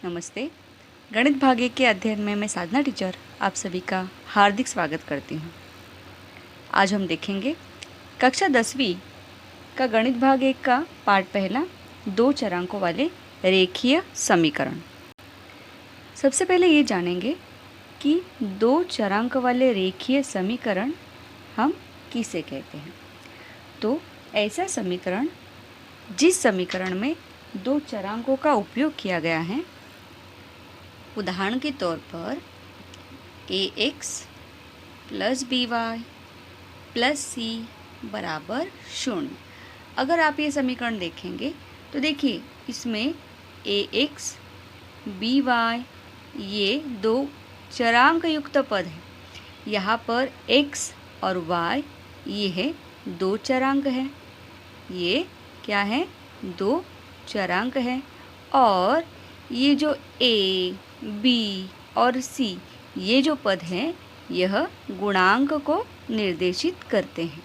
नमस्ते। गणित भाग 1 के अध्ययन में मैं साधना टीचर आप सभी का हार्दिक स्वागत करती हूँ। आज हम देखेंगे कक्षा 10वीं का गणित भाग 1 का पाठ पहला 2 चरांकों वाले रेखीय समीकरण। सबसे पहले ये जानेंगे कि 2 चरांक वाले रेखीय समीकरण हम किसे कहते हैं। तो ऐसा समीकरण जिस समीकरण में 2 चरांकों का उपयोग किया गया है, उदाहरण के तौर पर ax plus by plus c बराबर 0। अगर आप ये समीकरण देखेंगे तो देखिए इसमें ax by ये 2 चरांक युक्त पद है। यहाँ पर x और y ये है 2 चरांक है। ये क्या है? 2 चरांक है। और ये जो a, b और c ये जो पद हैं यह गुणांक को निर्देशित करते हैं।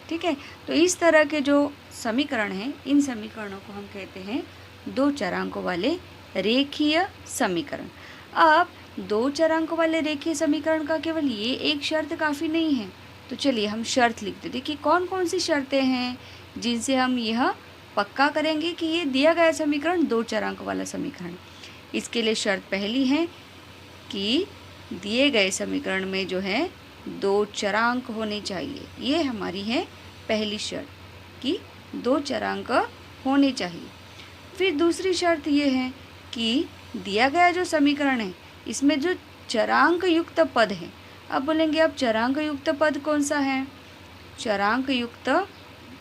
ठीक है, तो इस तरह के जो समीकरण हैं इन समीकरणों को हम कहते हैं 2 चरांकों वाले रेखीय समीकरण। अब 2 चरांकों वाले रेखीय समीकरण का केवल ये एक शर्त काफ़ी नहीं है। तो चलिए हम शर्त लिखते। देखिए कौन कौन सी शर्तें हैं जिनसे हम यह पक्का करेंगे कि ये दिया गया समीकरण 2 चरांक वाला समीकरण। इसके लिए शर्त पहली है कि दिए गए समीकरण में जो है 2 चरांक होने चाहिए। ये हमारी है पहली शर्त कि 2 चरांक होने चाहिए। फिर दूसरी शर्त ये है कि दिया गया जो समीकरण है इसमें जो चरांक युक्त पद है। अब बोलेंगे अब चरांक युक्त पद कौन सा है? चरांक युक्त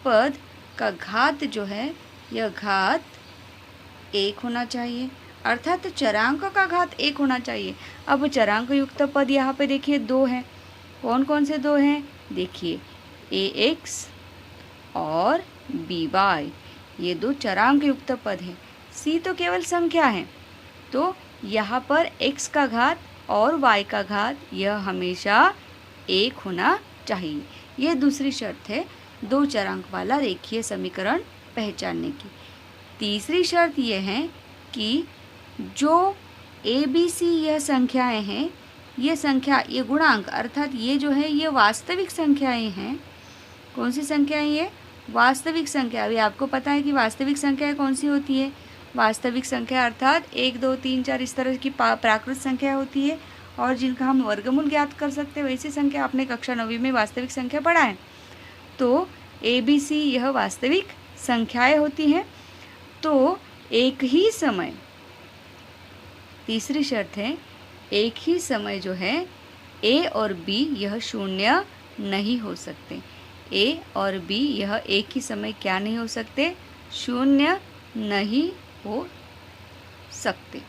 पद का घात जो है यह घात 1 होना चाहिए, अर्थात चरांक का घात 1 होना चाहिए। अब चरांक युक्त पद यहाँ पे देखिए 2 हैं। कौन कौन से 2 हैं? देखिए ax और by ये 2 चरांक युक्त पद हैं। c तो केवल संख्या है, तो यहाँ पर x का घात और y का घात यह हमेशा 1 होना चाहिए। ये दूसरी शर्त है 2 चरांक वाला रेखीय समीकरण पहचानने की। तीसरी शर्त यह है कि जो a b c यह संख्याएं हैं, ये संख्या ये गुणांक अर्थात ये जो है ये वास्तविक संख्याएं हैं। कौन सी संख्याएं? ये वास्तविक संख्या। अभी आपको पता है कि वास्तविक संख्याएं कौन सी होती है। वास्तविक संख्या अर्थात 1 2 3 4 इस तरह की प्राकृत संख्या होती है और जिनका हम वर्गमूल ज्ञात कर सकते हैं। वैसी संख्या आपने कक्षा 9वीं में वास्तविक संख्या पढ़ा है। तो a b c यह वास्तविक संख्याएं होती हैं। तो एक ही समय, तीसरी शर्त है एक ही समय जो है a और b यह शून्य नहीं हो सकते। a और b यह एक ही समय क्या नहीं हो सकते? शून्य नहीं हो सकते।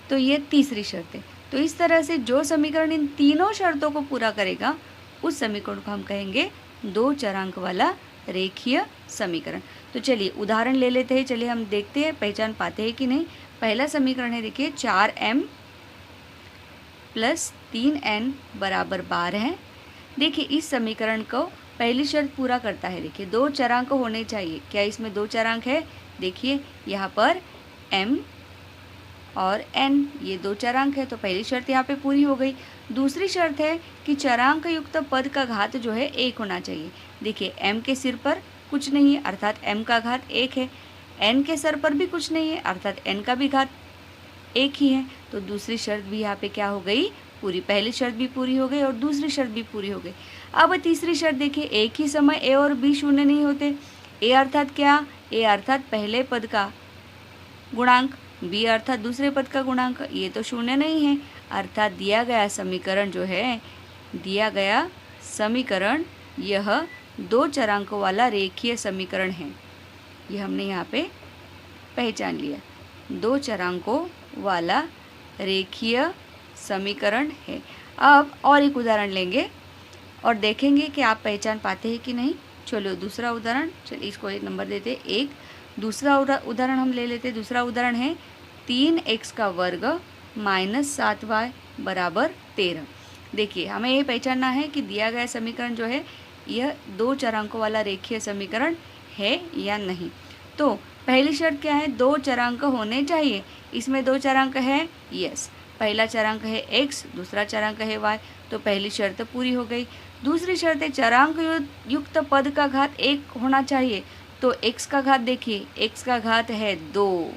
तो ये तीसरी शर्त है। तो इस तरह से जो समीकरण इन तीनों शर्तों को पूरा करेगा उस समीकरण को हम कहेंगे 2 चरांक वाला रेखीय समीकरण। तो चलिए उदाहरण ले लेते हैं। चलिए हम देखते हैं पहचान पाते हैं कि नहीं। पहला समीकरण है, देखिए 4m प्लस 3n बराबर 12 है। देखिए इस समीकरण को पहली शर्त पूरा करता है। देखिए 2 चरांक होने चाहिए। क्या इसमें 2 चरांक है? देखिए यहाँ पर m और n ये 2 चरांक है, तो पहली शर्त यहाँ पे पूरी हो गई। दूसरी शर्त है कि चरांक युक्त पद का घात जो है 1 होना चाहिए। देखिए m के सिर पर कुछ नहीं है अर्थात m का घात 1 है। n के सर पर भी कुछ नहीं है अर्थात n का भी घात 1 ही है। तो दूसरी शर्त भी यहाँ पे क्या हो गई? पूरी। पहली शर्त भी पूरी हो गई और दूसरी शर्त भी पूरी हो गई। अब तीसरी शर्त देखिए, एक ही समय a और b शून्य नहीं होते। a अर्थात क्या? a अर्थात पहले पद का गुणांक, b अर्थात दूसरे पद का गुणांक। ये तो शून्य नहीं है, अर्थात दिया गया समीकरण जो है, दिया गया समीकरण यह 2 चरांकों वाला रेखीय समीकरण है। ये हमने यहाँ पे पहचान लिया। 2 चरांकों वाला रेखीय समीकरण है। अब और एक उदाहरण लेंगे और देखेंगे कि आप पहचान पाते हैं कि नहीं। चलो दूसरा उदाहरण, चलिए इसको 1 नंबर देते। एक दूसरा उदाहरण हम ले लेते। दूसरा उदाहरण है 3x का वर्ग माइनस 7y बराबर 13। देखिए हमें ये पहचानना है कि दिया गया समीकरण जो है यह 2 चरांकों वाला रेखीय समीकरण है या नहीं। तो पहली शर्त क्या है, 2 चरांक होने चाहिए। इसमें 2 चरांक है, यस। पहला चरांक है x, दूसरा चरांक है y, तो पहली शर्त पूरी हो गई। दूसरी शर्त है चरांक युक्त पद का घात 1 होना चाहिए। तो x का घात देखिए, x का घात है 2,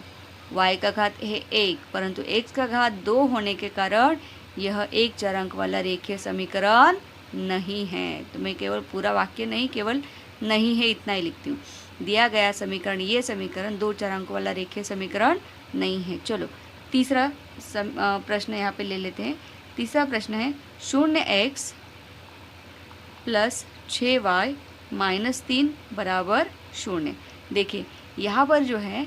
y का घात है 1, परंतु x का घात 2 होने के कारण यह एक चरांक वाला रेखीय समीकरण नहीं है। तो मैं केवल पूरा वाक्य नहीं, केवल नहीं है इतना ही लिखती हूँ। दिया गया समीकरण, ये समीकरण 2 चरांक वाला रेखीय समीकरण नहीं है। चलो तीसरा प्रश्न यहाँ पे ले लेते हैं। तीसरा प्रश्न है 0x प्लस 6y माइनस 3 बराबर 0। देखिए यहाँ पर जो है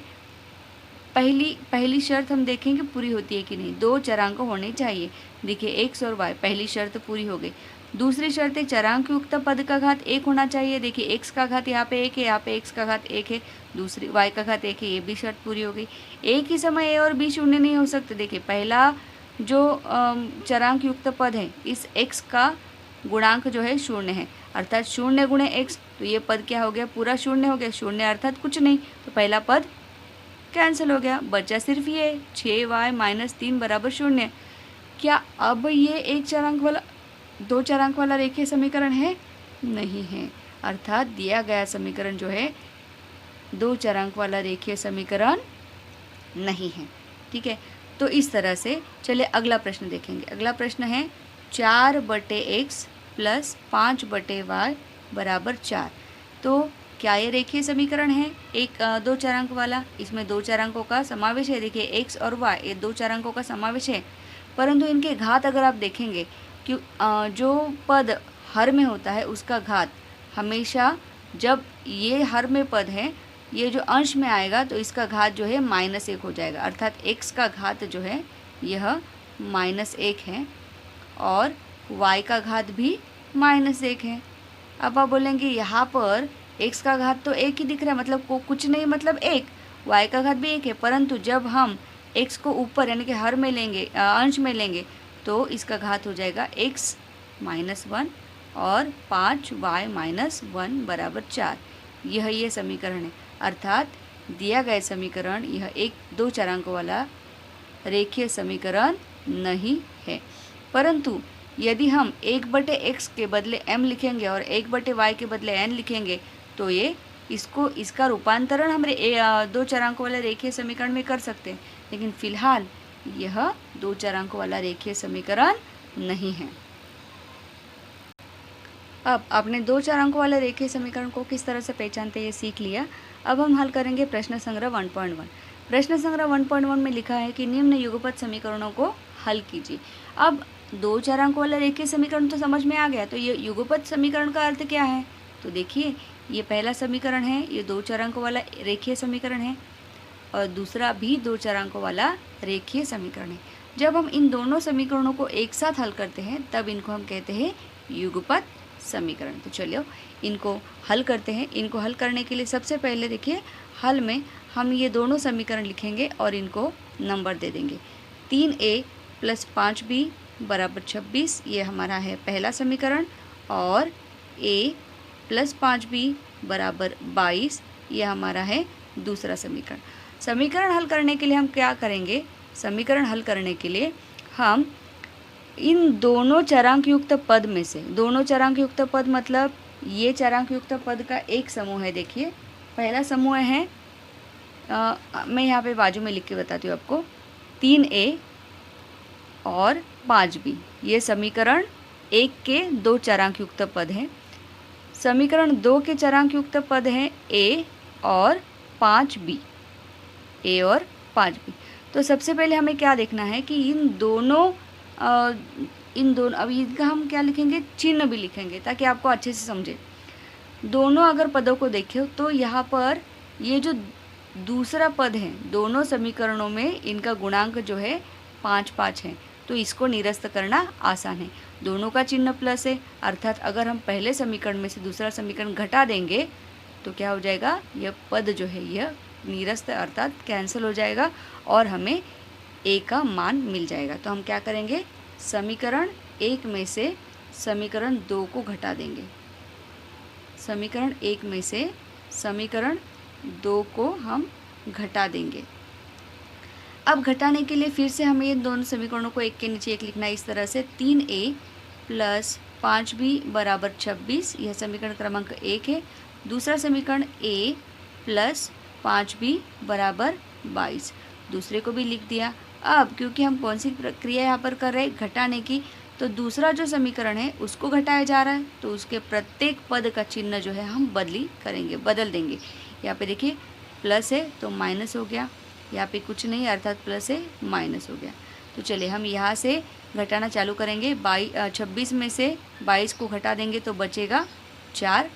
पहली शर्त हम देखेंगे पूरी होती है कि नहीं। 2 चरांक होने चाहिए। देखिए x और y, पहली शर्त पूरी हो गई। दूसरी शर्त है चरांक युक्त पद का घात 1 होना चाहिए। देखिए x का घात यहाँ पे 1 है, यहाँ पे x का घात 1 है, दूसरी y का घात 1 है, ये भी शर्त पूरी हो गई। एक ही समय a और b शून्य नहीं हो सकते। देखिए पहला जो चरांक युक्त पद है, इस x का गुणांक जो है 0 है, अर्थात 0 गुणे x, तो ये पद क्या हो गया, पूरा 0 हो गया। 0 अर्थात कुछ नहीं, तो पहला पद कैंसिल हो गया, बचा सिर्फ ये 6y माइनस 3 बराबर 0। क्या अब ये एक चरांक वाला 2 चरांक वाला रेखीय समीकरण है? नहीं है, अर्थात दिया गया समीकरण जो है 2 चरांक वाला रेखीय समीकरण नहीं है। ठीक है, तो इस तरह से चलिए अगला प्रश्न देखेंगे। अगला प्रश्न है 4/x प्लस 5/y बराबर 4। तो क्या ये रेखीय समीकरण है? 2 चरांक वाला, इसमें 2 चरांकों का समावेश है। देखिए x और y, ये 2 चरांकों का समावेश है, परंतु इनके घात अगर आप देखेंगे कि जो पद हर में होता है उसका घात हमेशा, जब ये हर में पद है, ये जो अंश में आएगा तो इसका घात जो है -1 हो जाएगा, अर्थात x का घात जो है यह -1 है और y का घात भी -1 है। अब आप बोलेंगे यहाँ पर x का घात तो 1 ही दिख रहा है, मतलब कुछ नहीं, मतलब 1, y का घात भी 1 है, परंतु जब हम x को ऊपर यानी कि हर में लेंगे, अंश में लेंगे, तो इसका घात हो जाएगा x -1 और 5y-1 बराबर 4। यह ये समीकरण है, अर्थात दिया गया समीकरण यह 2 चरांकों वाला रेखीय समीकरण नहीं है। परंतु यदि हम 1/x के बदले m लिखेंगे और 1/y के बदले n लिखेंगे, तो ये इसका रूपांतरण हम 2 चरांकों वाले रेखीय समीकरण में कर सकते हैं, लेकिन फिलहाल यह 2 चरांकों वाला रेखीय समीकरण नहीं है। अब आपने 2 चरांकों वाले रेखीय समीकरण को किस तरह से पहचानते हैं ये सीख लिया। अब हम हल करेंगे प्रश्न संग्रह 1.1। प्रश्न संग्रह 1.1 में लिखा है कि निम्न युगपत समीकरणों को हल कीजिए। अब 2 चरांकों वाला रेखीय समीकरण तो समझ में आ गया, तो ये युगपत समीकरण का अर्थ क्या है? तो देखिए ये पहला समीकरण है, ये 2 चरांकों वाला रेखीय समीकरण है, और दूसरा भी 2 चरांकों वाला रेखीय समीकरण है। जब हम इन दोनों समीकरणों को एक साथ हल करते हैं तब इनको हम कहते हैं युगपत समीकरण। तो चलिए इनको हल करते हैं। इनको हल करने के लिए सबसे पहले देखिए, हल में हम ये दोनों समीकरण लिखेंगे और इनको नंबर दे देंगे। 3a प्लस 5b बराबर 26, ये हमारा है पहला समीकरण, और a प्लस 5b बराबर 22, ये हमारा है दूसरा समीकरण। समीकरण हल करने के लिए हम क्या करेंगे? समीकरण हल करने के लिए हम इन दोनों चरांक युक्त पद में से, दोनों चरांक युक्त पद मतलब ये चरांक युक्त पद का एक समूह है। देखिए पहला समूह है, मैं यहाँ पे बाजू में लिख के बताती हूँ आपको, 3a और 5b, ये समीकरण 1 के 2 चरांक युक्त पद हैं। समीकरण 2 के चरांक युक्त पद हैं a और 5b, a और 5b। तो सबसे पहले हमें क्या देखना है कि इन दोनों अब इनका हम क्या लिखेंगे, चिन्ह भी लिखेंगे ताकि आपको अच्छे से समझे। दोनों अगर पदों को देखें तो यहाँ पर ये जो दूसरा पद है, दोनों समीकरणों में इनका गुणांक जो है 5-5 है, तो इसको निरस्त करना आसान है। दोनों का चिन्ह प्लस है, अर्थात अगर हम पहले समीकरण में से दूसरा समीकरण घटा देंगे तो क्या हो जाएगा, यह पद जो है यह निरस्त अर्थात कैंसिल हो जाएगा और हमें a का मान मिल जाएगा। तो हम क्या करेंगे, समीकरण 1 में से समीकरण 2 को घटा देंगे। समीकरण 1 में से समीकरण 2 को हम घटा देंगे। अब घटाने के लिए फिर से हमें इन दोनों समीकरणों को एक के नीचे एक लिखना है इस तरह से। 3a प्लस 5b बराबर 26, यह समीकरण क्रमांक 1 है। दूसरा समीकरण a प्लस 5b बराबर 22, दूसरे को भी लिख दिया। अब क्योंकि हम कौन सी प्रक्रिया यहाँ पर कर रहे हैं, घटाने की, तो दूसरा जो समीकरण है उसको घटाया जा रहा है, तो उसके प्रत्येक पद का चिन्ह जो है हम बदल देंगे। यहाँ पे देखिए प्लस है तो माइनस हो गया, यहाँ पे कुछ नहीं अर्थात प्लस है माइनस हो गया। तो चलिए हम यहाँ से घटाना चालू करेंगे। 26 में से 22 को घटा देंगे तो बचेगा 4।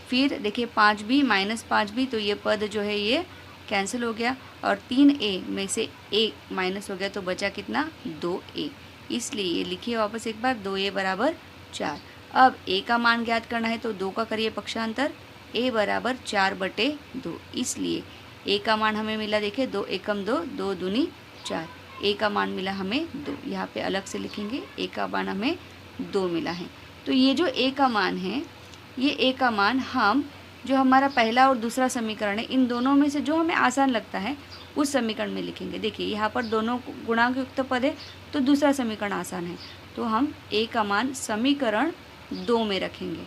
फिर देखिए 5b माइनस 5b, तो ये पद जो है ये कैंसिल हो गया, और 3a में से a माइनस हो गया तो बचा कितना, 2a। इसलिए ये लिखिए वापस एक बार, 2a बराबर 4। अब a का मान ज्ञात करना है तो 2 का करिए पक्षांतर, a बराबर 4/2। इसलिए a का मान हमें मिला, देखिए 2 एकम 2, 2 दूनी 4, a का मान मिला हमें 2। यहाँ पे अलग से लिखेंगे, a का मान हमें 2 मिला है। तो ये जो a का मान है, ये a का मान हम जो हमारा पहला और दूसरा समीकरण है, इन दोनों में से जो हमें आसान लगता है उस समीकरण में लिखेंगे। देखिए यहाँ पर दोनों गुणांक युक्त पद है तो दूसरा समीकरण आसान है, तो हम a का मान समीकरण 2 में रखेंगे।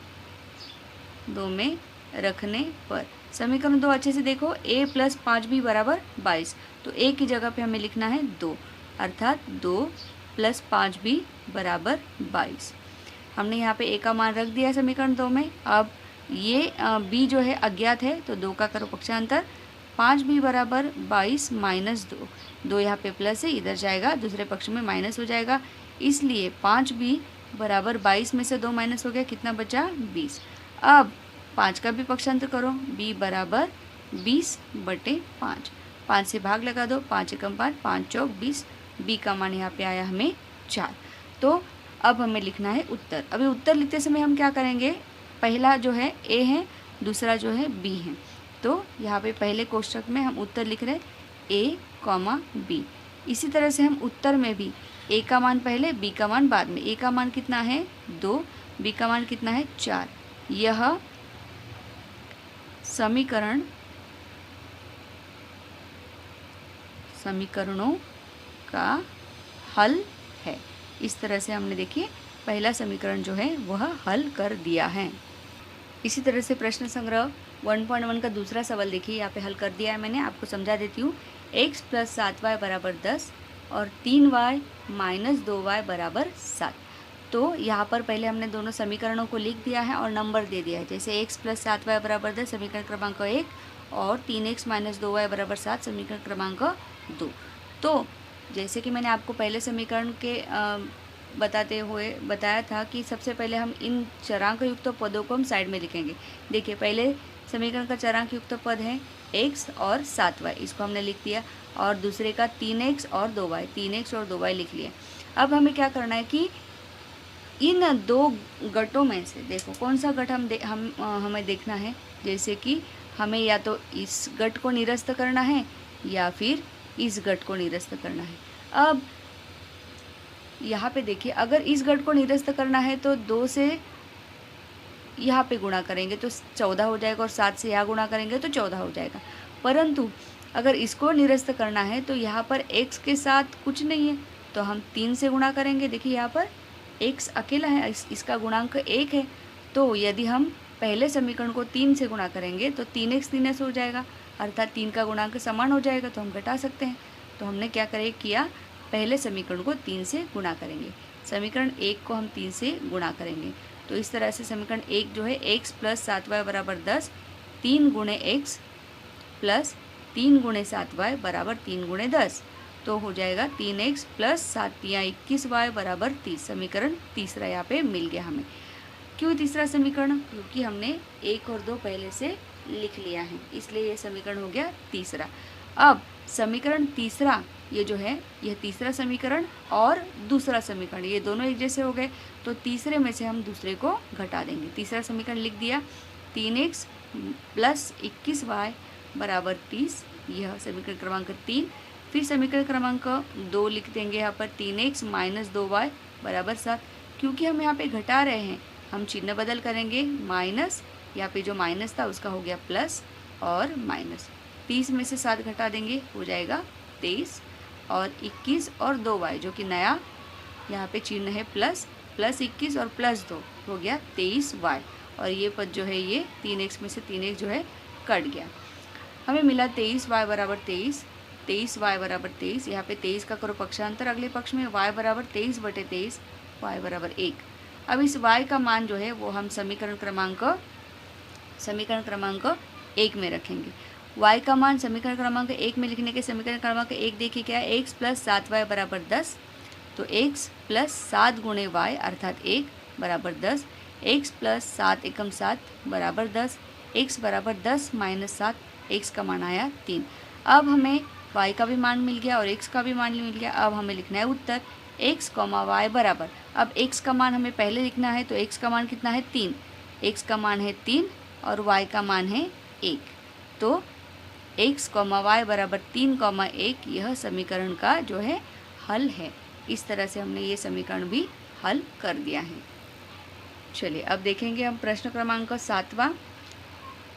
2 में रखने पर समीकरण 2 अच्छे से देखो, a प्लस 5b बराबर 22, तो a की जगह पे हमें लिखना है 2, अर्थात 2 प्लस 5b बराबर 22। हमने यहाँ पे a का मान रख दिया समीकरण 2 में। अब ये b जो है अज्ञात है, तो 2 का करो पक्षांतर, 5b बराबर 22 माइनस 2, 2 यहाँ पे प्लस है, इधर जाएगा दूसरे पक्ष में माइनस हो जाएगा, इसलिए 5b बराबर 22 में से 2 माइनस हो गया, कितना बचा, 20। अब 5 का भी पक्षांतर करो, b बराबर 20/5, 5 से भाग लगा दो, 5 एकम 5, 5 चौक 20, b का मान यहाँ पे आया हमें 4। तो अब हमें लिखना है उत्तर। अभी उत्तर लिखते समय हम क्या करेंगे, पहला जो है a है, दूसरा जो है b है, तो यहाँ पे पहले कोष्ठक में हम उत्तर लिख रहे हैं a, b। इसी तरह से हम उत्तर में भी a का मान पहले, b का मान बाद में। a का मान कितना है 2, b का मान कितना है 4। यह समीकरणों का हल है। इस तरह से हमने देखिए पहला समीकरण जो है वह हल कर दिया है। इसी तरह से प्रश्न संग्रह 1.1 का दूसरा सवाल देखिए, यहाँ पे हल कर दिया है मैंने, आपको समझा देती हूँ। x प्लस 7y बराबर 10 और 3y माइनस 2y बराबर 7। तो यहाँ पर पहले हमने दोनों समीकरणों को लिख दिया है और नंबर दे दिया है, जैसे x प्लस 7y बराबर 10 समीकरण क्रमांक 1 और 3x माइनस 2y बराबर 7 समीकरण क्रमांक 2। तो जैसे कि मैंने आपको पहले समीकरण के बताते हुए बताया था कि सबसे पहले हम इन चरांक युक्त पदों को हम साइड में लिखेंगे। देखिए पहले समीकरण का चरांक युक्त पद है x और 7y, इसको हमने लिख दिया, और दूसरे का 3x और 2y, 3x और 2y लिख लिया। अब हमें क्या करना है कि इन दो गटों में से देखो कौन सा गट हमें देखना है, जैसे कि हमें या तो इस गट को निरस्त करना है या फिर इस गट को निरस्त करना है। अब यहाँ पे देखिए, अगर इस गट को निरस्त करना है तो 2 से यहाँ पे गुणा करेंगे तो 14 हो जाएगा, और 7 से यहाँ गुणा करेंगे तो 14 हो जाएगा। परंतु अगर इसको निरस्त करना है तो यहाँ पर x के साथ कुछ नहीं है, तो हम 3 से गुणा करेंगे। देखिए यहाँ पर x अकेला है, इसका गुणांक 1 है, तो यदि हम पहले समीकरण को 3 से गुणा करेंगे तो 3x 3s हो जाएगा, अर्थात 3 का गुणांक समान हो जाएगा, तो हम घटा सकते हैं। तो हमने क्या किया, पहले समीकरण को 3 से गुणा करेंगे, समीकरण 1 को हम 3 से गुणा करेंगे। तो इस तरह से समीकरण 1 जो है x प्लस 7y बराबर 10, 3 गुणे x प्लस 3 गुणे 7y बराबर 3 गुणे 10, तो हो जाएगा 3x प्लस 7 या 21y बराबर 30। समीकरण तीसरा यहाँ पे मिल गया हमें। क्यों तीसरा समीकरण, क्योंकि हमने 1 और 2 पहले से लिख लिया है, इसलिए ये समीकरण हो गया तीसरा। अब समीकरण तीसरा ये जो है, यह तीसरा समीकरण और दूसरा समीकरण ये दोनों एक जैसे हो गए, तो तीसरे में से हम दूसरे को घटा देंगे। तीसरा समीकरण लिख दिया, 3x प्लस 21y बराबर 30, यह समीकरण क्रमांक 3। फिर समीकरण क्रमांक 2 लिख देंगे यहाँ पर, 3x माइनस 2y बराबर 7। क्योंकि हम यहाँ पे घटा रहे हैं, हम चिन्ह बदल करेंगे, माइनस, यहाँ पे जो माइनस था उसका हो गया प्लस और माइनस। 30 में से 7 घटा देंगे, हो जाएगा 23, और 21 और 2y जो कि नया यहाँ पे चिन्ह है प्लस, प्लस 21 और प्लस 2 हो गया 23y, और ये पद जो है ये 3x में से 3x जो है कट गया। हमें मिला 23y बराबर 23, 23y बराबर 23। यहाँ पे 23 का करो पक्षांतर, अगले पक्ष में y बराबर 23 बटे 23, y बराबर 1। अब इस y का मान जो है वो हम समीकरण क्रमांक 1 में रखेंगे। y का मान समीकरण क्रमांक 1 में लिखने के समीकरण क्रमांक 1 देखिए क्या है, x प्लस 7y बराबर 10, तो x प्लस 7 गुणे y अर्थात 1 बराबर 10, x प्लस 7 एकम 7 बराबर 10, x बराबर 10 माइनस 7, x का मान आया 3। अब हमें y का भी मान मिल गया और x का भी मान मिल गया। अब हमें लिखना है उत्तर x, y बराबर, अब x का मान हमें पहले लिखना है, तो x का मान कितना है 3, x का मान है 3 और y का मान है 1, तो x, y बराबर 3, 1 यह समीकरण का जो है हल है। इस तरह से हमने ये समीकरण भी हल कर दिया है। चलिए अब देखेंगे हम प्रश्न क्रमांक 7वां।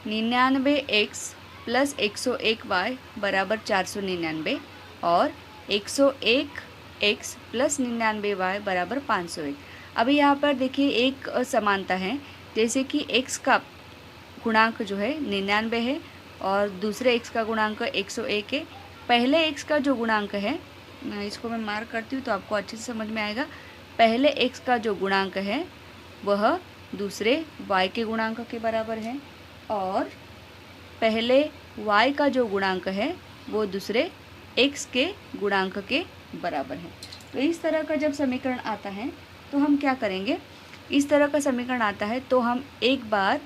99x प्लस 101y बराबर 499 और 101x प्लस 99y बराबर 501। अभी यहाँ पर देखिए एक असमानता है, जैसे कि x का गुणांक जो है 99 है और दूसरे x का गुणांक 101 है। पहले x का जो गुणांक है, इसको मैं मार्क करती हूँ तो आपको अच्छे से समझ में आएगा। पहले x का जो गुणांक है वह दूसरे y के गुणांक के बराबर है और पहले y का जो गुणांक है वो दूसरे x के गुणांक के बराबर है। तो इस तरह का जब समीकरण आता है तो हम क्या करेंगे, इस तरह का समीकरण आता है तो हम एक बार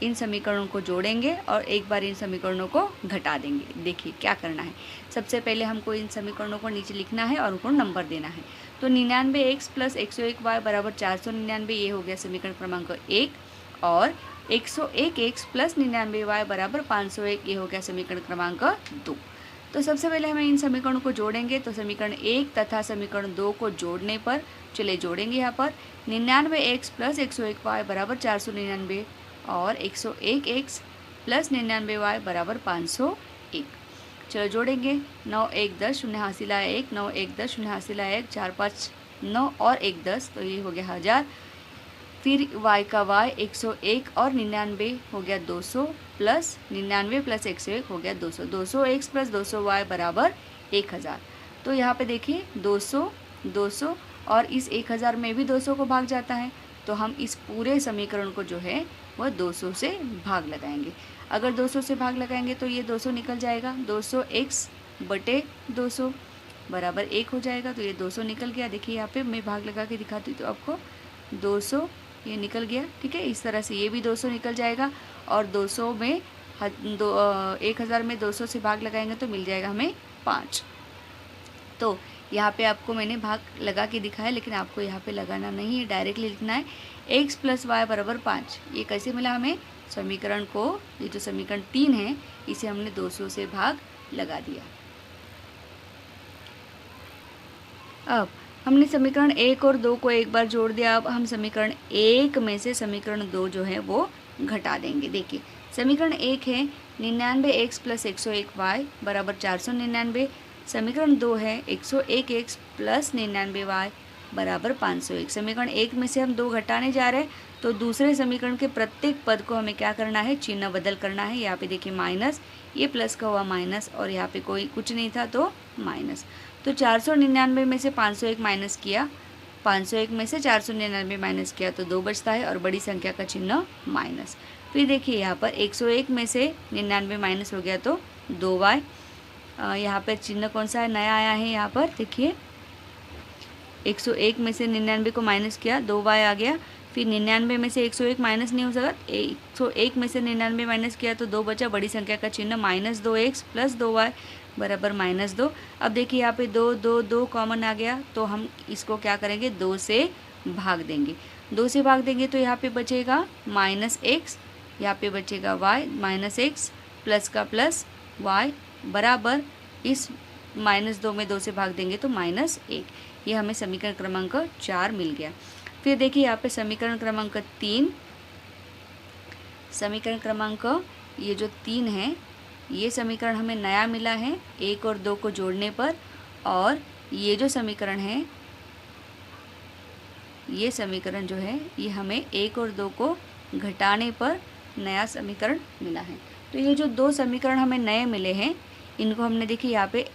इन समीकरणों को जोड़ेंगे और एक बार इन समीकरणों को घटा देंगे। देखिए क्या करना है, सबसे पहले हमको इन समीकरणों को नीचे लिखना है और उनको नंबर देना है। तो 99x प्लस 101y बराबर 499, ये हो गया समीकरण क्रमांक 1, और 101x प्लस 99y बराबर 501, ये हो गया समीकरण क्रमांक 2। तो सबसे पहले हमें इन समीकरणों को जोड़ेंगे, तो समीकरण 1 तथा समीकरण 2 को जोड़ने पर, चले जोड़ेंगे यहाँ पर 99x प्लस 101y बराबर 499 और 101x प्लस 99y बराबर 501। चलो जोड़ेंगे, 9 1 10 शून्य हासिल आया 1, 9 1 10 शून्य हासिल आया 1, 4 5 9 और 1 10, तो ये हो गया 1000। फिर y का y 101 और 99 हो गया 200 प्लस 99 प्लस 101 हो गया 200, 200x प्लस 200y बराबर 1000। तो यहाँ पे देखिए 200 200 और इस 1000 में भी 200 को भाग जाता है, तो हम इस पूरे समीकरण को जो है वह 200 से भाग लगाएंगे। अगर 200 से भाग लगाएंगे तो ये 200 निकल जाएगा, 200x बटे 200 बराबर 1 हो जाएगा, तो ये 200 निकल गया। देखिए यहाँ पे मैं भाग लगा के दिखाती हूँ तो आपको 200 ये निकल गया, ठीक है। इस तरह से ये भी 200 निकल जाएगा और 200 में 1000 में 200 से भाग लगाएंगे तो मिल जाएगा हमें 5। तो यहाँ पे आपको मैंने भाग लगा के दिखाया, लेकिन आपको यहाँ पे लगाना नहीं है, डायरेक्टली लिखना है x प्लस वाई बराबर 5। ये कैसे मिला हमें, समीकरण को, ये जो समीकरण 3 है इसे हमने 200 से भाग लगा दिया। अब हमने समीकरण 1 और 2 को एक बार जोड़ दिया। अब हम समीकरण 1 में से समीकरण 2 जो है वो घटा देंगे। देखिए समीकरण 1 है 99x प्लस 101y बराबर 499। समीकरण 2 है 101x प्लस 99y बराबर 501। समीकरण 1 में से हम 2 घटाने जा रहे हैं, तो दूसरे समीकरण के प्रत्येक पद को हमें क्या करना है, चिन्ह बदल करना है। यहाँ पे देखिए माइनस, ये प्लस का हुआ माइनस, और यहाँ पे कोई कुछ नहीं था तो माइनस। तो 499 में से 501 माइनस किया, 501 में से 499 माइनस किया तो 2 बचता है और बड़ी संख्या का चिन्ह माइनस। फिर देखिए यहाँ पर 101 में से 99 माइनस हो गया तो 2y। यहाँ पर चिन्ह कौन सा है, नया आया है। यहाँ पर देखिए 101 में से 99 को माइनस किया, 2y आ गया। फिर 99 में से 101 माइनस नहीं हो सका, 101 में से 99 माइनस किया तो 2 बचा, बड़ी संख्या का चिन्ह माइनस 2x प्लस 2y बराबर -2। अब देखिए यहाँ पे 2 2 2 कॉमन आ गया, तो हम इसको क्या करेंगे, 2 से भाग देंगे। 2 से भाग देंगे तो यहाँ पे बचेगा -x, यहाँ पे बचेगा y, -x प्लस का प्लस y बराबर इस -2 में 2 से भाग देंगे तो -1। ये हमें समीकरण क्रमांक 4 मिल गया। फिर देखिए यहाँ पे समीकरण क्रमांक 3, समीकरण क्रमांक ये जो 3 है ये समीकरण हमें नया मिला है 1 और 2 को जोड़ने पर, और ये जो समीकरण है, ये समीकरण जो है ये हमें 1 और 2 को घटाने पर नया समीकरण मिला है। तो ये जो दो समीकरण हमें नए मिले हैं, इनको हमने देखिए यहाँ पे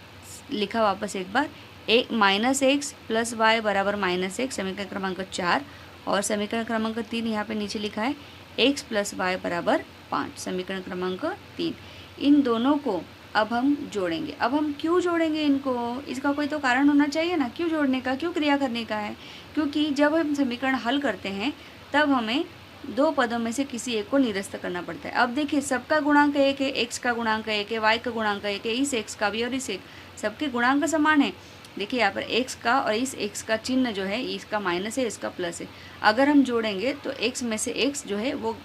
लिखा वापस एक बार, -x + y बराबर -x, समीकरण क्रमांक 4, और समीकरण क्रमांक 3 यहाँ पे नीचे लिखा है x + y बराबर 5, समीकरण क्रमांक 3। इन दोनों को अब हम जोड़ेंगे। अब हम क्यों जोड़ेंगे इनको, इसका कोई तो कारण होना चाहिए ना, क्यों जोड़ने का, क्यों क्रिया करने का है। क्योंकि जब हम समीकरण हल करते हैं तब हमें दो पदों में से किसी एक को निरस्त करना पड़ता है। अब देखिए सबका गुणांक 1 है, x का गुणांक 1 है, y का गुणांक 1 है, इस x का भी और इस एक, सबके गुणांक समान है। देखिए यहाँ पर x का और इस x का चिन्ह जो है, इसका माइनस है, इसका प्लस है। अगर हम जोड़ेंगे तो x में से x जो है वो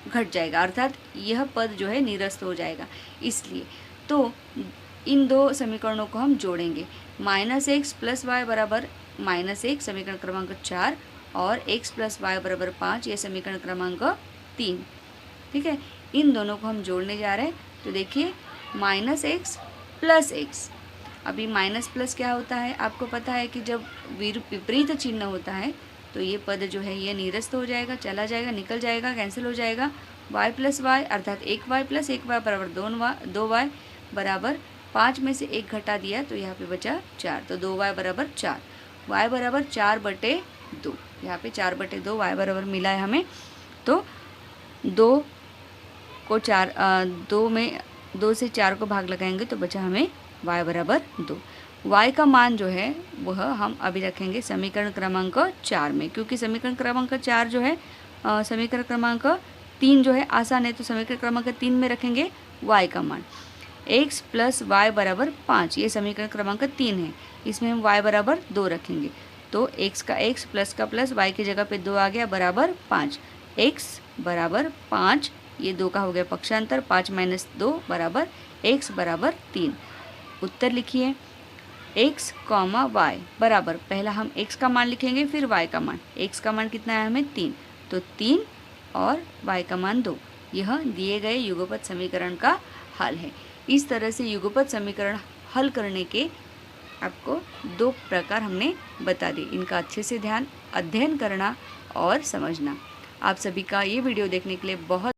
घट जाएगा, अर्थात यह पद जो है निरस्त हो जाएगा। इसलिए तो इन दो समीकरणों को हम जोड़ेंगे। -x + y बराबर -1, समीकरण क्रमांक 4, और x + y बराबर 5, ये समीकरण क्रमांक 3। ठीक है, इन दोनों को हम जोड़ने जा रहे हैं। तो देखिए -x + x, अभी माइनस प्लस क्या होता है, आपको पता है कि जब विपरीत चिन्ह होता है तो ये पद जो है ये निरस्त हो जाएगा, चला जाएगा, निकल जाएगा, कैंसिल हो जाएगा। y + y अर्थात 1y + 1y बराबर 2y बराबर 5 में से 1 घटा दिया तो यहाँ पे बचा 4, तो 2y बराबर 4, y बराबर 4/2, यहाँ पे 4/2 y बराबर मिला है हमें। तो 2 को 4, 2 से 4 को भाग लगाएंगे तो बचा हमें y बराबर 2। y का मान जो है वह हम अभी रखेंगे समीकरण क्रमांक 4 में, क्योंकि समीकरण क्रमांक 4 जो है समीकरण क्रमांक 3 जो है आसान है, तो समीकरण क्रमांक 3 में रखेंगे y का मान। x + y बराबर 5, ये समीकरण क्रमांक 3 है, इसमें हम y बराबर 2 रखेंगे। तो x का x, प्लस का प्लस, y की जगह पे 2 आ गया, बराबर 5, x बराबर 5, ये 2 का हो गया पक्षांतर, 5 - 2 बराबर x बराबर 3। उत्तर लिखिए x, y बराबर, पहला हम x का मान लिखेंगे, फिर y का मान। x का मान कितना है हमें 3, तो 3 और y का मान 2, यह दिए गए युगपत समीकरण का हल है। इस तरह से युगपत समीकरण हल करने के आपको 2 प्रकार हमने बता दिए, इनका अच्छे से अध्ययन करना और समझना। आप सभी का ये वीडियो देखने के लिए बहुत